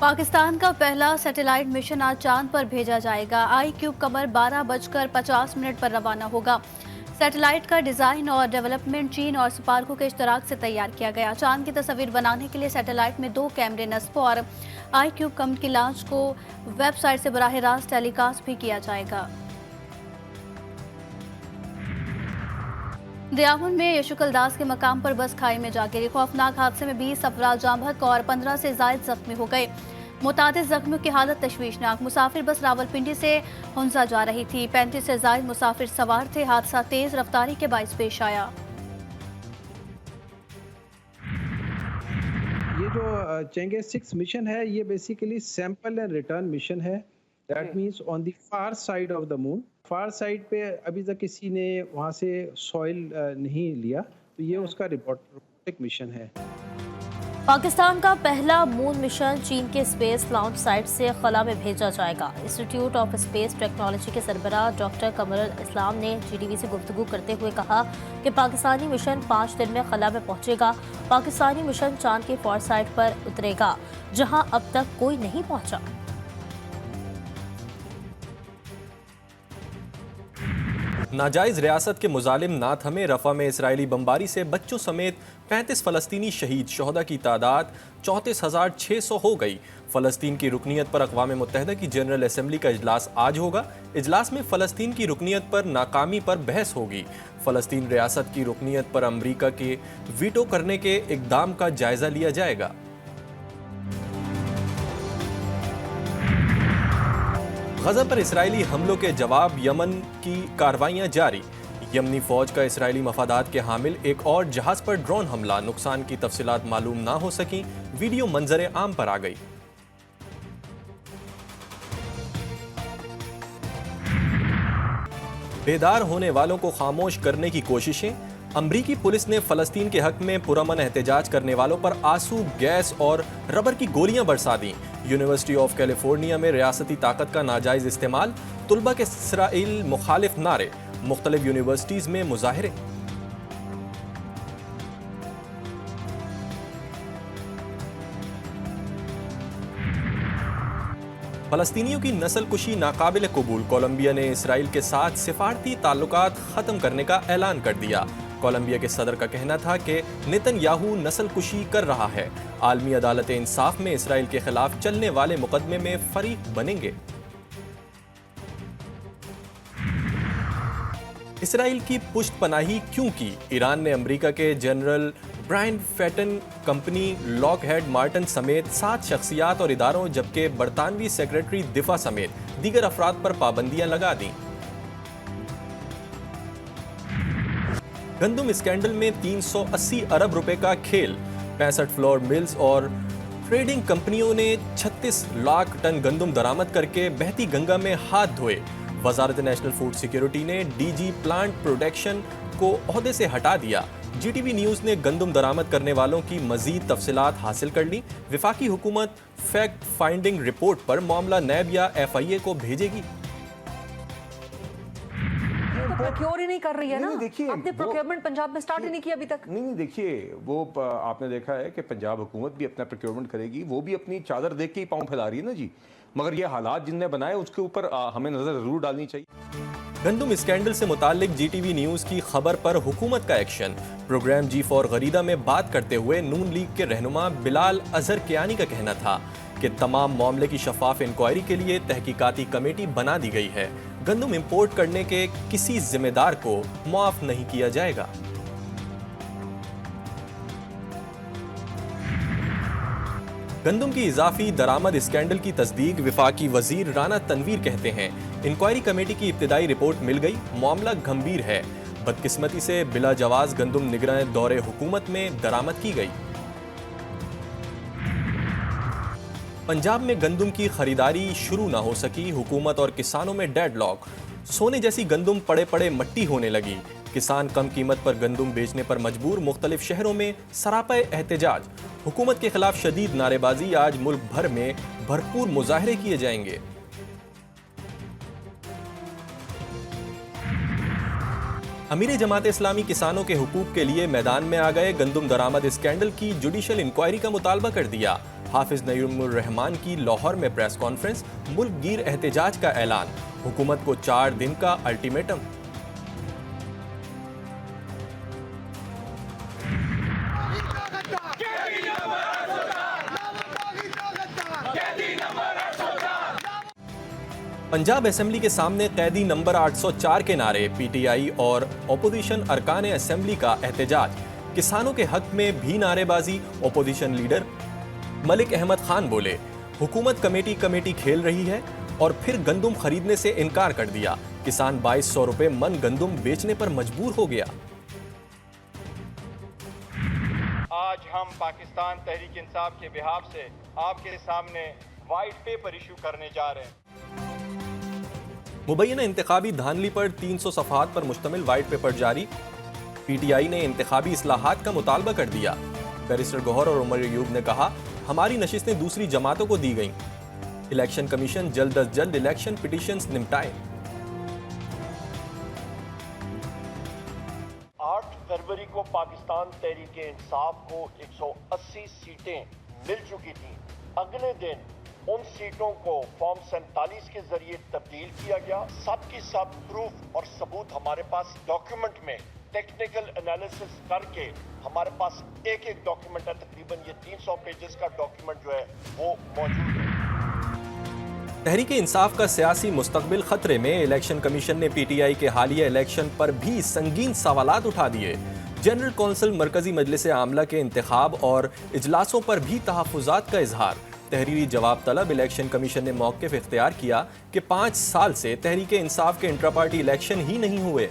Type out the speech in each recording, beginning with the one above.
पाकिस्तान का पहला satellite mission आज चांद पर भेजा जाएगा। ICube कमर 12:50 पर रवाना होगा। सैटेलाइट का डिजाइन और डेवलपमेंट चीन और स्पार्को के इश्तराक से तैयार किया गया। चांद की तस्वीर बनाने के लिए सैटेलाइट में 2 कैमरे नस्ब और ICube कमर की लॉन्च को वेबसाइट से बराह रास्त टेलीकास्ट भी किया जाएगा। दरियावन में यशुकल दास के मकाम पर बस खाई में जा गिरी। खौफनाक हादसे में 20 अफराद जाँ बहक और 15 से जायद जख्मी हो गए। मुतादिद जख्मियों की हालत तशवीशनाक। मुसाफिर बस रावलपिंडी से हुंजा जा रही थी। 35 से जायद मुसाफिर सवार थे। हादसा तेज रफ्तारी के बाइस पेश आया। ये जो चेंगे 6 मिशन है, ये basically sample and return mission है। That means on the far side of the moon. Far side पे अभी तक किसी ने वहाँ से सॉइल नहीं लिया, तो ये उसका रिपोर्टिक मिशन है। पाकिस्तान का पहला मून मिशन चीन के स्पेस लॉन्च साइट से खला में भेजा जाएगा। इंस्टीट्यूट ऑफ स्पेस टेक्नोलॉजी के सरबराह डॉक्टर कमरुल इस्लाम ने GTV से गुफ्तगू करते हुए कहा कि पाकिस्तानी मिशन 5 दिन में खला में पहुंचेगा। पाकिस्तानी मिशन चांद के फार साइड पर उतरेगा, जहां अब तक कोई नहीं पहुंचा। नाजायज रियासत के मुजालिम नाथ हमें रफा में इसराइली बमबारी से बच्चों समेत 35 फ़लस्तीनी शहीद। शोहदा की तादाद 34,600 हो गई। फ़लस्तीन की रुकनीत पर अक़वाम मुत्तहिदा की जनरल असम्बली का इजलास आज होगा। इजलास में फ़लस्तीन की रुकनीत पर नाकामी पर बहस होगी। फ़लस्तीन रियासत की रुकनीत पर अमरीका के वीटो करने के इक़दाम का जायज़ा लिया जाएगा। गज़ा पर इसराइली हमलों के जवाब यमन की कार्रवाइयां जारी। यमनी फौज का इसराइली मफादात के हामिल एक और जहाज पर ड्रोन हमला। नुकसान की तफसीलात मालूम ना हो सकी। वीडियो मंजर आम पर आ गई। बेदार होने वालों को खामोश करने की कोशिशें। अमरीकी पुलिस ने फ़लस्तीन के हक में पुरअमन एहतजाज करने वालों पर आंसू गैस और रबर की गोलियां बरसा दी। यूनिवर्सिटी ऑफ कैलिफोर्निया में रियासती ताकत का नाजायज इस्तेमाल। तुलबा के इसराइल मुखालिफ नारे। मुख्तलिफ यूनिवर्सिटीज़ में मुजाहरे। फ़लस्तीनियों की नस्ल कुशी नाकाबिल कबूल। कोलंबिया ने इसराइल के साथ सिफारती ताल्लुकात ख़त्म करने का ऐलान कर दिया। कोलंबिया के सदर का कहना था कि नेतन्याहू नस्ल कुशी कर रहा है। आलमी अदालत इंसाफ में इसराइल के खिलाफ चलने वाले मुकदमे में फरीक बनेंगे। इसराइल की पुष्ट पनाही क्यों की? ईरान ने अमेरिका के general Bryan Fenton company Lockheed Martin समेत 7 शख्सियात और इदारों जबकि बरतानवी सेक्रेटरी दिफा समेत दीगर अफराद पर पाबंदियां लगा दी। गंदुम स्कैंडल में 380 अरब रुपए का खेल। 65 फ्लोर मिल्स और ट्रेडिंग कंपनियों ने 36 लाख टन गंदुम दरामद करके बहती गंगा में हाथ धोए। वजारत नेशनल फूड सिक्योरिटी ने DG प्लांट प्रोटेक्शन को ओहदे से हटा दिया। GTV न्यूज़ ने गंदुम दरामद करने वालों की मजीद तफसीलात हासिल कर ली। विफाकी हुकूमत फैक्ट फाइंडिंग रिपोर्ट पर मामला नैब या FIA को भेजेगी। प्रोक्योर ही नहीं कर रही है ना। देखिए, आपने प्रोक्योरमेंट पंजाब में स्टार्ट ही नहीं किया अभी तक। नहीं देखिए, वो आपने देखा है कि पंजाब हुकूमत भी अपना प्रोक्योरमेंट करेगी। वो भी अपनी चादर देख के ही पाँव फैला रही है ना जी। मगर ये हालात जिनने बनाए उसके ऊपर हमें नजर जरूर डालनी चाहिए। गंदुम स्कैंडल से मुतालिक GTV न्यूज़ की खबर पर हुकूमत का एक्शन। प्रोग्राम G फॉर गरीदा में बात करते हुए नून लीग के रहनुमा बिलाल अजहर कियानी का कहना था कि तमाम मामले की शफाफ इंक्वायरी के लिए तहकीकाती कमेटी बना दी गई है। गंदुम इंपोर्ट करने के किसी जिम्मेदार को मुआफ नहीं किया जाएगा। गंदुम की इजाफी दरामद स्कैंडल की तस्दीक विफाकी वजीर राना तनवीर कहते हैं। इंक्वायरी कमेटी की इब्तिदाई रिपोर्ट मिल गई। मामला गंभीर है। बदकिस्मती से बिला जवाज गंदुम निगरान दौरे हुकूमत में दरामद की गई। पंजाब में गंदुम की खरीदारी शुरू ना हो सकी। हुकूमत और किसानों में डेडलॉक। सोने जैसी गंदुम पड़े पड़े मट्टी होने लगी। किसान कम कीमत पर गंदुम बेचने पर मजबूर। मुख्तलिफ शहरों में सरापा एहतजाज। हुकूमत के खिलाफ शदीद नारेबाजी। आज मुल्क भर में भरपूर मुजाहरे किए जाएंगे। अमीर जमात इस्लामी किसानों के हुकूक के लिए मैदान में आ गए। गंदुम दरामद स्कैंडल की जुडिशल इंक्वायरी का मुतालबा कर दिया। हाफिज नईमुर रहमान की लाहौर में प्रेस कॉन्फ्रेंस, मुल्क गिर एहतजाज का ऐलान, हुकूमत को 4 दिन का अल्टीमेटम। पंजाब असेंबली के सामने कैदी नंबर 804 के नारे, पीटीआई और ओपोजिशन अरकान असेंबली का एहतजाज। किसानों के हक में भी नारेबाजी। ओपोजिशन लीडर मलिक अहमद खान बोले, हुकूमत कमेटी खेल रही है और फिर गंदुम खरीदने से इनकार कर दिया। किसान 2200 रुपए मन गंदुम बेचने पर मजबूर हो गया। आज हम पाकिस्तान तहरीक इंसाफ के बिहाफ से आपके सामने वाइट पेपर इशू करने जा रहे हैं। मुबैना इंतखाबी धांधली पर 300 सफ़हात पर मुश्तमिल वाइट पेपर जारी। पीटीआई ने इंतखाबी इस्लाहात का मुतालबा कर दिया। बैरिस्टर गौहर और उमर अयूब ने कहा, हमारी नशिस्तें दूसरी जमातों को दी गईं। इलेक्शन कमीशन जल्द अज जल्द इलेक्शन पिटीशंस निपटाए। 8 फरवरी को पाकिस्तान तहरीक इंसाफ को 180 सीटें मिल चुकी थी। अगले दिन उन सीटों को फॉर्म 47 के जरिए तब्दील किया गया। सब की सब प्रूफ और सबूत हमारे पास डॉक्यूमेंट में टेक्निकल एनालिसिस करके हमारे पास एक डॉक्यूमेंट है, तकरीबन ये 300 पेजेस का डॉक्यूमेंट जो है वो मौजूद है। तहरीक इंसाफ का सियासी मुस्तकबिल खतरे में। इलेक्शन कमीशन ने पीटीआई के हालिया इलेक्शन पर भी संगीन सवालात उठा दिए। जनरल कौंसिल, मरकजी मजलिस आमला के इंतखाब और इजलासों पर भी तहफ़्फ़ुज़ात का इजहार। तहरीरी जवाब तलब। इलेक्शन कमीशन ने मौक़िफ़ इख्तियार किया कि 5 साल से तहरीक इंसाफ के इंट्रा पार्टी इलेक्शन ही नहीं हुए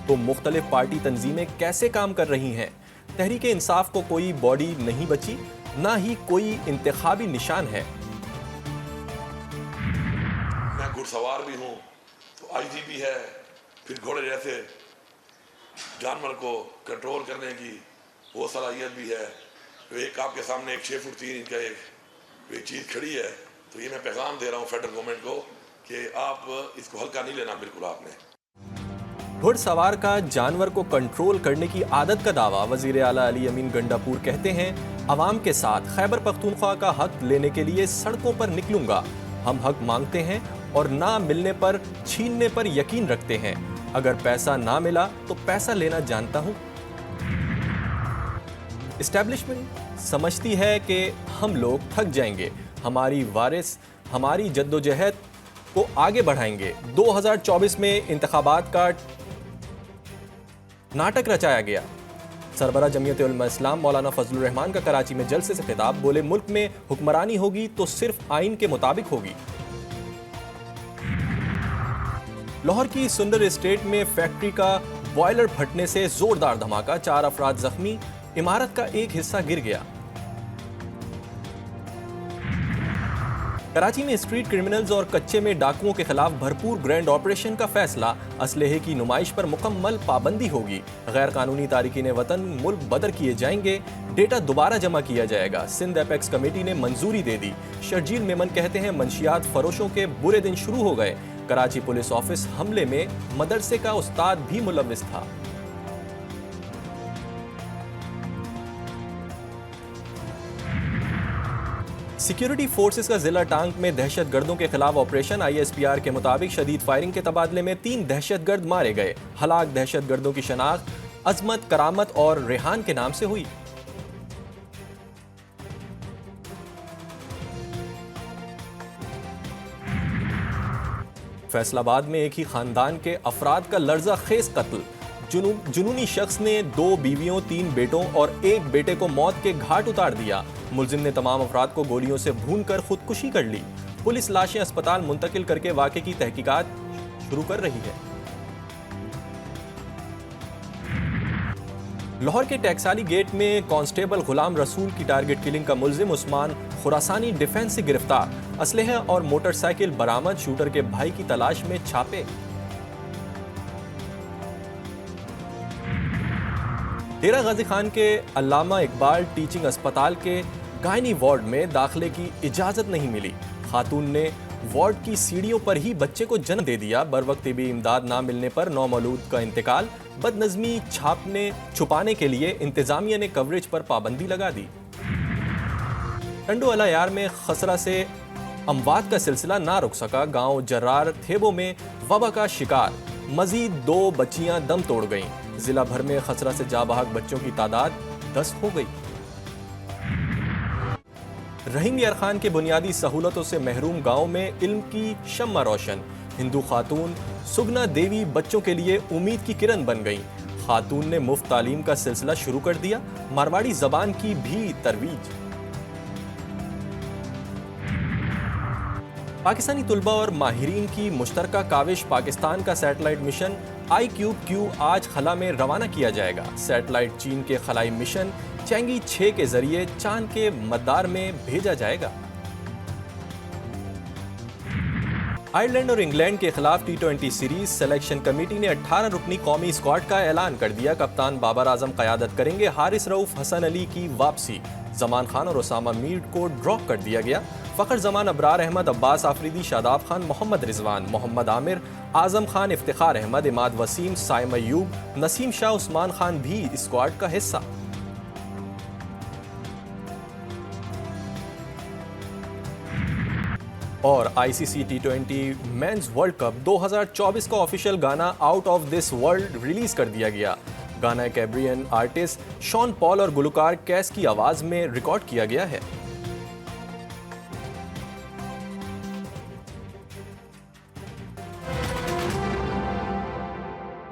तो मुख्तलिफ पार्टी तंजीमें कैसे काम कर रही हैं। तहरीक इंसाफ को कोई बॉडी नहीं बची, ना ही कोई इंतखाबी निशान है। मैं घुड़सवार भी हूँ तो आईजी भी है, फिर घोड़े जैसे जानवर को कंट्रोल करने की वो सलाहियत भी है। तो एक आपके सामने एक 6 फुट 3 इंच का एक चीज़ खड़ी है, तो ये मैं पैगाम दे रहा हूँ फेडरल गवर्नमेंट को कि आप इसको हल्का नहीं लेना बिल्कुल आपने। घुड़सवार का जानवर को कंट्रोल करने की आदत का दावा। वजीर आला अली अमीन गंडापुर कहते हैं, अवाम के साथ खैबर पख्तूनख्वा का हक लेने के लिए सड़कों पर निकलूंगा। हम हक मांगते हैं और ना मिलने पर, छीनने पर यकीन रखते हैं। अगर पैसा ना मिला तो पैसा लेना जानता हूं। एस्टैब्लिशमेंट समझती है कि हम लोग थक जाएंगे, हमारी वारिस हमारी जद्दोजहद को आगे बढ़ाएंगे। 2024 में इंतखाबात का नाटक रचाया गया। सरबरा जमीयत उलमा इस्लाम मौलाना फजलुर रहमान का कराची में जलसे से खिताब। बोले, मुल्क में हुक्मरानी होगी तो सिर्फ आइन के मुताबिक होगी। लाहौर की सुंदर एस्टेट में फैक्ट्री का बॉयलर फटने से जोरदार धमाका, 4 अफराद जख्मी, इमारत का एक हिस्सा गिर गया। कराची में स्ट्रीट क्रिमिनल्स और कच्चे में डाकुओं के खिलाफ भरपूर ग्रैंड ऑपरेशन का फैसला। असलहे की नुमाइश पर मुकम्मल पाबंदी होगी। गैर कानूनी तारिकीन वतन मुल्क बदर किए जाएंगे। डेटा दोबारा जमा किया जाएगा। सिंध एपेक्स कमेटी ने मंजूरी दे दी। शर्जील मेमन कहते हैं, मंशियात फरोशों के बुरे दिन शुरू हो गए। कराची पुलिस ऑफिस हमले में मदरसे का उस्ताद भी मुलव्विस था। सिक्योरिटी फोर्सेस का जिला टांग में दहशतगर्दों के खिलाफ ऑपरेशन। ISPR के मुताबिक शदीद फायरिंग के तबादले में 3 दहशतगर्द मारे गए। हलाक दहशतगर्दों की शनाख्त अजमत, करामत और रेहान के नाम से हुई। फैसलाबाद में एक ही खानदान के अफराद का लर्जा खेज कत्ल। जुनूनी शख्स ने 2 बीवियों, 3 बेटों और 1 बेटे को मौत के घाट उतार दिया। मुलजिम ने तमाम अफराद को गोलियों से भूनकर खुदकुशी कर ली। पुलिस लाशें अस्पताल मुंतकिल करके वाक़े की तहकीकात शुरू कर रही है। लाहौर के टैक्साली गेट में कांस्टेबल गुलाम रसूल की टारगेट किलिंग का मुलजिम उस्मान खुरासानी डिफेंस से गिरफ्तार। असलहा और मोटरसाइकिल बरामद। शूटर के भाई की तलाश में छापे। डेरा गाजी खान के अल्लामा इकबाल टीचिंग अस्पताल के गायनी वार्ड में दाखिले की इजाज़त नहीं मिली। खातून ने वार्ड की सीढ़ियों पर ही बच्चे को जन्म दे दिया। बर वक्त तिबी इमदाद ना मिलने पर नौमौलूद का इंतकाल। बदनज़मी छुपाने के लिए इंतजामिया ने कवरेज पर पाबंदी लगा दी। टंडो अलायार में खसरा से अमवात का सिलसिला ना रुक सका। गांव जर्रार थेबो में वबा का शिकार, मजीद 2 बच्चियां दम तोड़ गईं। जिला भर में खसरा से जाबहक बच्चों की तादाद 10 हो गई। रहीम यार खान के बुनियादी सहूलतों से महरूम गांव में इल्म की शम्मा रोशन। हिंदू खातून सुगना देवी बच्चों के लिए उम्मीद की किरण बन गईं। खातून ने मुफ्त तालीम का सिलसिला शुरू कर दिया। मारवाड़ी जबान की भी तरवीज। पाकिस्तानी तुलबा और माहिरीन की मुश्तरका काविश पाकिस्तान का सैटेलाइट मिशन ICube-Q आज खला में रवाना किया जाएगा। सैटेलाइट चीन के खलाई मिशन चैंगी 6 के जरिए चांद के मदार में भेजा जाएगा। आयरलैंड और इंग्लैंड के खिलाफ T20 सीरीज सिलेक्शन कमेटी ने 18 रुकनी कौमी स्क्वाड का ऐलान कर दिया। कप्तान बाबर आजम क़यादत करेंगे। हारिस रऊफ, हसन अली की वापसी। जमान खान और उसामा मीर को ड्रॉप कर दिया गया। फ़खर जमान, अबरार अहमद, अब्बास आफरीदी, शादाब खान, मोहम्मद रिजवान, मोहम्मद आमिर, आजम खान, इफ्तिखार अहमद, इमाद वसीम, साइम अयूब, नसीम शाह, उस्मान खान भी स्क्वाड का हिस्सा। और ICC T20 mains world cup 2024 का ऑफिशियल गाना out of this world release कर दिया गया। गाना कैब्रियन आर्टिस्ट शॉन पॉल और गुलकार कैस की आवाज में रिकॉर्ड किया गया है।